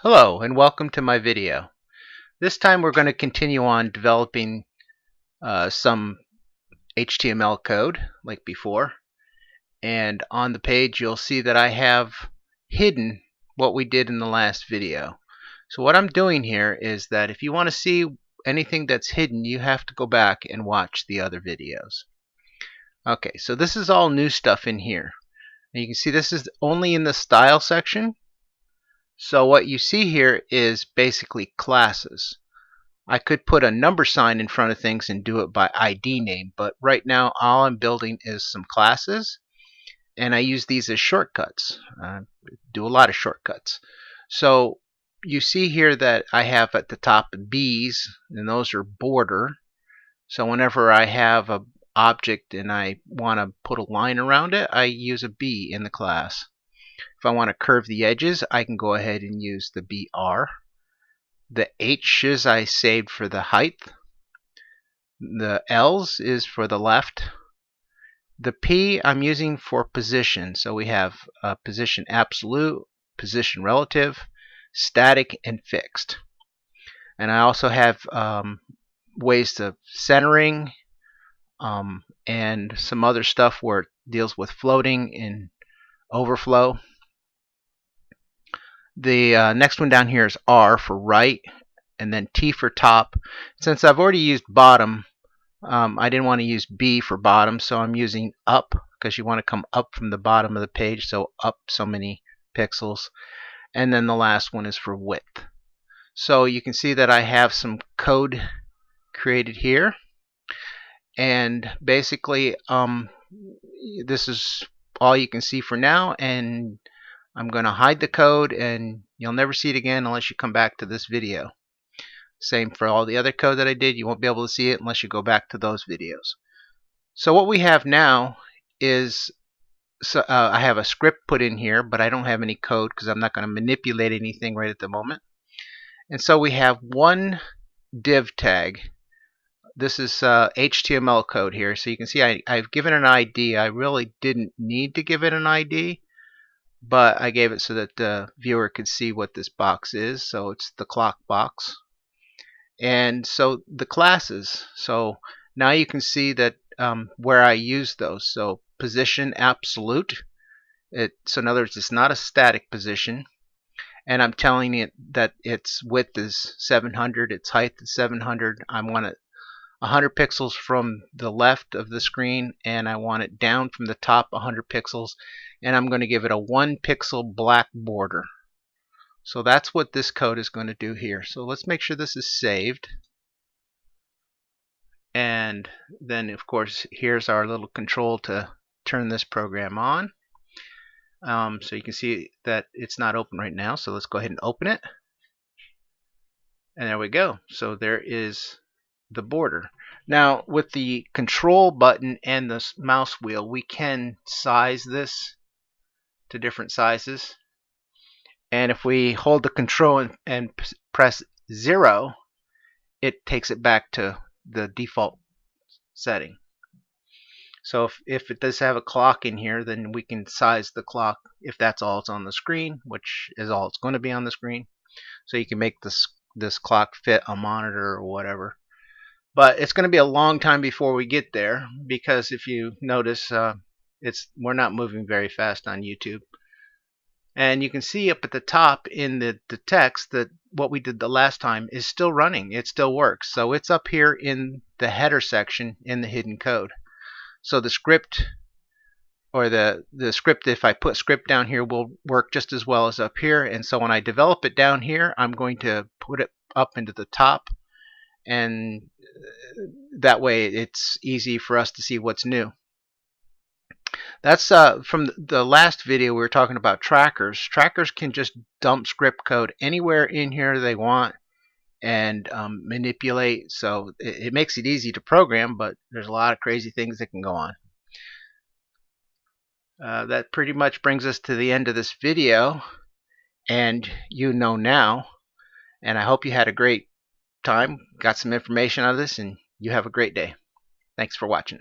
Hello and welcome to my video. This time we're going to continue on developing some HTML code like before, and on the page you'll see that I have hidden what we did in the last video. So what I'm doing here is that if you want to see anything that's hidden, you have to go back and watch the other videos. Okay, so this is all new stuff in here. And you can see this is only in the style section. So what you see here is basically classes. I could put a number sign in front of things and do it by ID name, but right now all I'm building is some classes, and I use these as shortcuts. Do a lot of shortcuts. So you see here that I have at the top B's, and those are border. So whenever I have a object and I want to put a line around it, I use a B in the class. If I want to curve the edges, I can go ahead and use the BR. The H's I saved for the height. The L's is for the left. The P I'm using for position. So we have position absolute, position relative, static, and fixed. And I also have ways of centering and some other stuff where it deals with floating and overflow. The next one down here is R for right, and then T for top. Since I've already used bottom, I didn't want to use B for bottom, so I'm using up, because you want to come up from the bottom of the page, so up so many pixels. And then the last one is for width. So you can see that I have some code created here, and basically this is all you can see for now, and I'm going to hide the code and you'll never see it again unless you come back to this video. Same for all the other code that I did. You won't be able to see it unless you go back to those videos. So what we have now is I have a script put in here, but I don't have any code because I'm not going to manipulate anything right at the moment. And so we have one div tag. This is HTML code here. So you can see I've given an ID. I really didn't need to give it an ID, but I gave it so that the viewer could see what this box is. So it's the clock box. And so the classes, so now you can see that where I use those. So position absolute, so in other words, it's not a static position, and I'm telling it that its width is 700, its height is 700. I want it 100 pixels from the left of the screen, and I want it down from the top 100 pixels, and I'm going to give it a 1 pixel black border. So that's what this code is going to do here. So let's make sure this is saved. And then of course here's our little control to turn this program on. So you can see that it's not open right now, so let's go ahead and open it. And there we go. So there is the border. Now with the control button and the mouse wheel, we can size this to different sizes. And if we hold the control and press 0, it takes it back to the default setting. So if it does have a clock in here, then we can size the clock if that's all it's on the screen, which is all it's going to be on the screen. So you can make this clock fit a monitor or whatever. But it's going to be a long time before we get there, because if you notice, we're not moving very fast on YouTube. And you can see up at the top in the text that what we did the last time is still running. It still works. So it's up here in the header section in the hidden code. So the script, or the script, if I put script down here, will work just as well as up here. And so when I develop it down here, I'm going to put it up into the top, and that way it's easy for us to see what's new. That's from the last video we were talking about trackers. Trackers can just dump script code anywhere in here they want and manipulate. So it makes it easy to program, but there's a lot of crazy things that can go on. That pretty much brings us to the end of this video, and you know now. And I hope you had a great time, got some information out of this, and you have a great day. Thanks for watching.